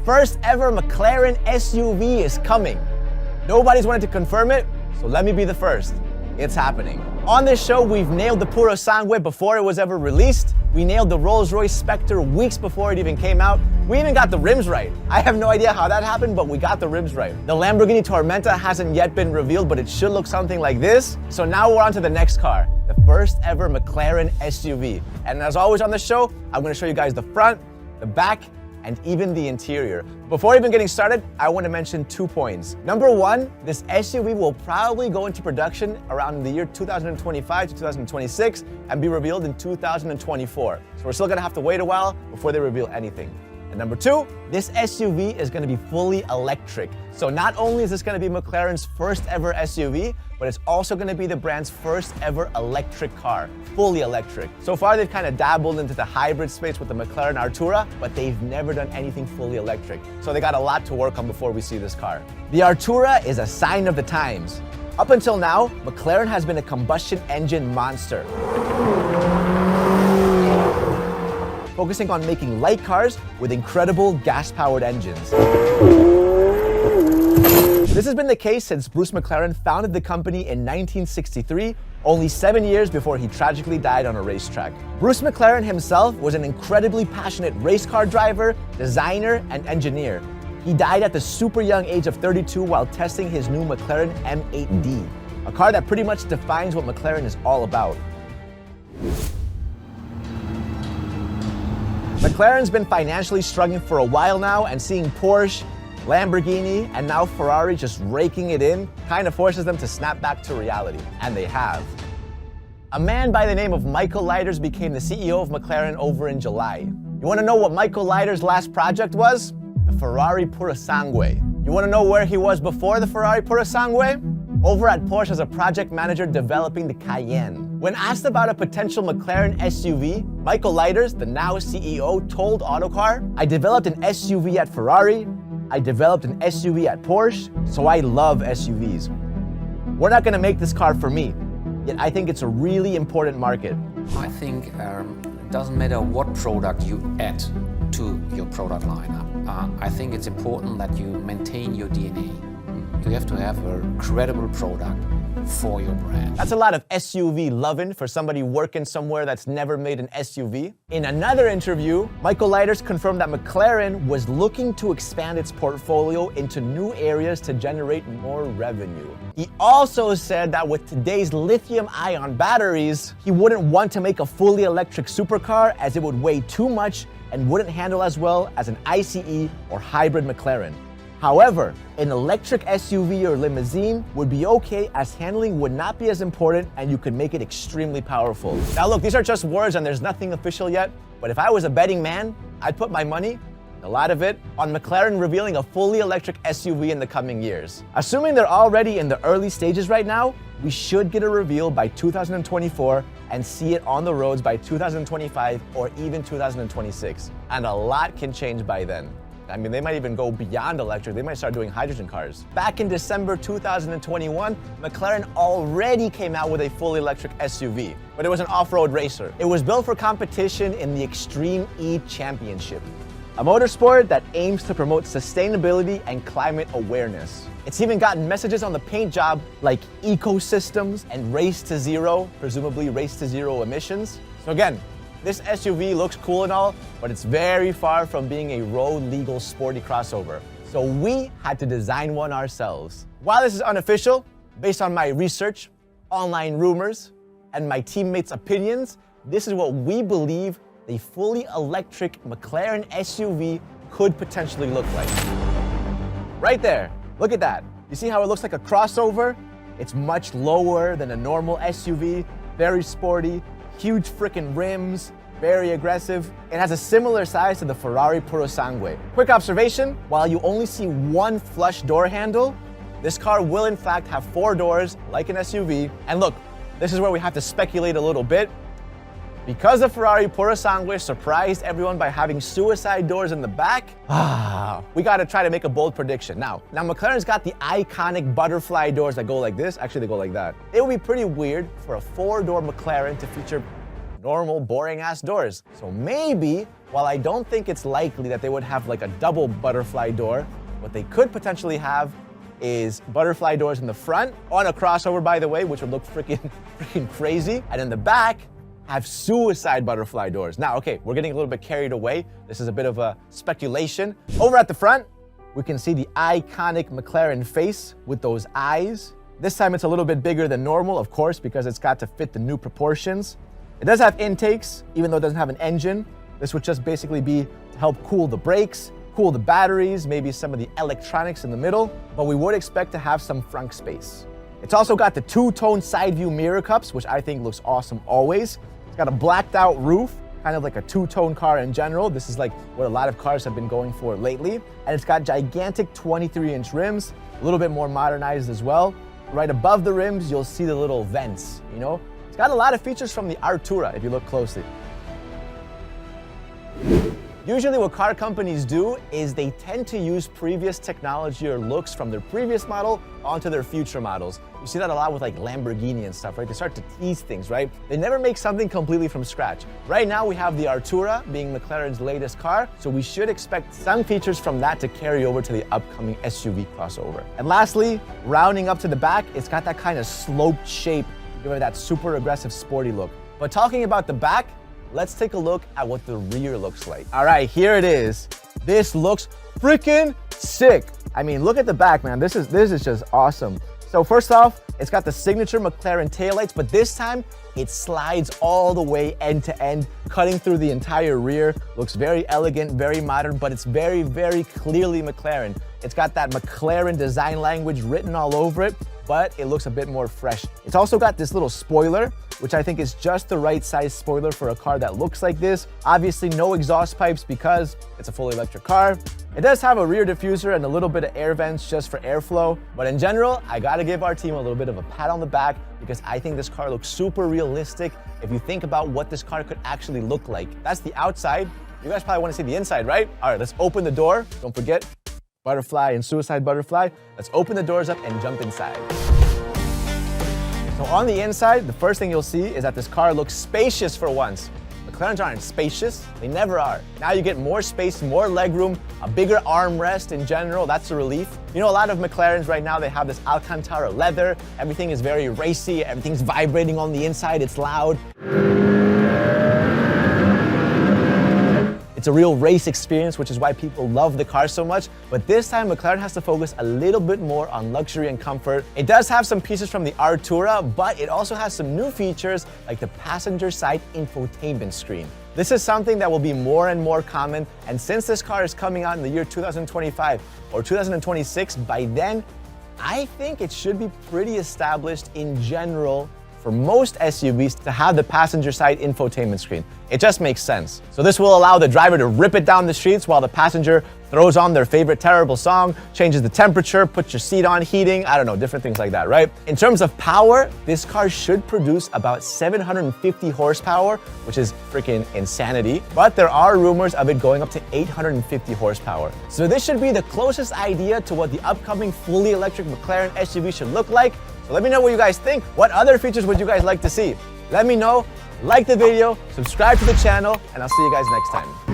first ever McLaren SUV is coming. Nobody's wanted to confirm it, so let me be the first. It's happening. On this show, we've nailed the Puro Sangue before it was ever released. We nailed the Rolls-Royce Spectre weeks before it even came out. We even got the rims right. I have no idea how that happened, but we got the rims right. The Lamborghini Tormenta hasn't yet been revealed, but it should look something like this. So now we're on to the next car, the first ever McLaren SUV. And as always on the show, I'm gonna show you guys the front, the back, and even the interior. Before even getting started, I want to mention 2 points. Number one, this SUV will probably go into production around the year 2025 to 2026 and be revealed in 2024. So we're still gonna have to wait a while before they reveal anything. And number two, this SUV is gonna be fully electric. So not only is this gonna be McLaren's first ever SUV, but it's also gonna be the brand's first ever electric car, fully electric. So far, they've kind of dabbled into the hybrid space with the McLaren Artura, but they've never done anything fully electric. So they got a lot to work on before we see this car. The Artura is a sign of the times. Up until now, McLaren has been a combustion engine monster, focusing on making light cars with incredible gas-powered engines. This has been the case since Bruce McLaren founded the company in 1963, only 7 years before he tragically died on a racetrack. Bruce McLaren himself was an incredibly passionate race car driver, designer, and engineer. He died at the super young age of 32 while testing his new McLaren M8D, a car that pretty much defines what McLaren is all about. McLaren's been financially struggling for a while now, and seeing Porsche, Lamborghini, and now Ferrari just raking it in kind of forces them to snap back to reality, and they have. A man by the name of Michael Leiters became the CEO of McLaren over in July. You want to know what Michael Leiters' last project was? The Ferrari Puro Sangue. You want to know where he was before the Ferrari Puro Sangue? Over at Porsche as a project manager developing the Cayenne. When asked about a potential McLaren SUV, Michael Leiters, the now CEO, told Autocar, "I developed an SUV at Ferrari, I developed an SUV at Porsche, so I love SUVs. We're not gonna make this car for me, yet I think it's a really important market." I think it doesn't matter what product you add to your product lineup. I think it's important that you maintain your DNA. You have to have a credible product for your brand. That's a lot of SUV loving for somebody working somewhere that's never made an SUV. In another interview, Michael Leiters confirmed that McLaren was looking to expand its portfolio into new areas to generate more revenue. He also said that with today's lithium-ion batteries, he wouldn't want to make a fully electric supercar as it would weigh too much and wouldn't handle as well as an ICE or hybrid McLaren. However, an electric SUV or limousine would be okay, as handling would not be as important and you could make it extremely powerful. Now look, these are just words and there's nothing official yet, but if I was a betting man, I'd put my money, a lot of it, on McLaren revealing a fully electric SUV in the coming years. Assuming they're already in the early stages right now, we should get a reveal by 2024 and see it on the roads by 2025 or even 2026. And a lot can change by then. I mean, they might even go beyond electric. They might start doing hydrogen cars. Back in December 2021, McLaren already came out with a fully electric SUV, but it was an off-road racer. It was built for competition in the Extreme E Championship, a motorsport that aims to promote sustainability and climate awareness. It's even gotten messages on the paint job like ecosystems and race to zero, presumably race to zero emissions. So again, this SUV looks cool and all, but it's very far from being a road-legal sporty crossover. So we had to design one ourselves. While this is unofficial, based on my research, online rumors, and my teammates' opinions, this is what we believe a fully electric McLaren SUV could potentially look like. Right there, look at that. You see how it looks like a crossover? It's much lower than a normal SUV, very sporty, huge freaking rims, very aggressive. It has a similar size to the Ferrari Puro Sangue. Quick observation, while you only see one flush door handle, this car will in fact have 4 doors like an SUV. And look, this is where we have to speculate a little bit. Because the Ferrari Puro Sangue surprised everyone by having suicide doors in the back, we gotta try to make a bold prediction. Now McLaren's got the iconic butterfly doors that go like this. Actually, they go like that. It would be pretty weird for a 4-door McLaren to feature normal, boring ass doors. So maybe, while I don't think it's likely that they would have like a double butterfly door, what they could potentially have is butterfly doors in the front, on a crossover by the way, which would look freaking crazy. And in the back, have suicide butterfly doors. Now, okay, we're getting a little bit carried away. This is a bit of a speculation. Over at the front, we can see the iconic McLaren face with those eyes. This time it's a little bit bigger than normal, of course, because it's got to fit the new proportions. It does have intakes, even though it doesn't have an engine. This would just basically be to help cool the brakes, cool the batteries, maybe some of the electronics in the middle, but we would expect to have some frunk space. It's also got the two-tone side view mirror cups, which I think looks awesome always. It's got a blacked out roof, kind of like a two-tone car in general. This is like what a lot of cars have been going for lately. And it's got gigantic 23-inch rims, a little bit more modernized as well. Right above the rims, you'll see the little vents, you know? It's got a lot of features from the Artura if you look closely. Usually what car companies do is they tend to use previous technology or looks from their previous model onto their future models. You see that a lot with like Lamborghini and stuff, right? They start to tease things, right? They never make something completely from scratch. Right now we have the Artura being McLaren's latest car, so we should expect some features from that to carry over to the upcoming SUV crossover. And lastly, rounding up to the back, it's got that kind of sloped shape to give it that super aggressive sporty look. But talking about the back, let's take a look at what the rear looks like. All right, here it is. This looks freaking sick. I mean, look at the back, man. This is just awesome. So first off, it's got the signature McLaren taillights, but this time it slides all the way end to end, cutting through the entire rear. Looks very elegant, very modern, but it's very, very clearly McLaren. It's got that McLaren design language written all over it, but it looks a bit more fresh. It's also got this little spoiler, which I think is just the right size spoiler for a car that looks like this. Obviously no exhaust pipes because it's a fully electric car. It does have a rear diffuser and a little bit of air vents just for airflow. But in general, I gotta give our team a little bit of a pat on the back because I think this car looks super realistic if you think about what this car could actually look like. That's the outside. You guys probably wanna see the inside, right? All right, let's open the door. Don't forget, butterfly and suicide butterfly. Let's open the doors up and jump inside. So on the inside, the first thing you'll see is that this car looks spacious for once. McLarens aren't spacious, they never are. Now you get more space, more legroom, a bigger armrest in general, that's a relief. You know, a lot of McLarens right now, they have this Alcantara leather, everything is very racy, everything's vibrating on the inside, it's loud. It's a real race experience, which is why people love the car so much. But this time, McLaren has to focus a little bit more on luxury and comfort. It does have some pieces from the Artura, but it also has some new features like the passenger side infotainment screen. This is something that will be more and more common. And since this car is coming out in the year 2025 or 2026, by then, I think it should be pretty established in general for most SUVs to have the passenger side infotainment screen. It just makes sense. So this will allow the driver to rip it down the streets while the passenger throws on their favorite terrible song, changes the temperature, puts your seat on heating, I don't know, different things like that, right? In terms of power, this car should produce about 750 horsepower, which is freaking insanity. But there are rumors of it going up to 850 horsepower. So this should be the closest idea to what the upcoming fully electric McLaren SUV should look like. So let me know what you guys think. What other features would you guys like to see? Let me know, like the video, subscribe to the channel, and I'll see you guys next time.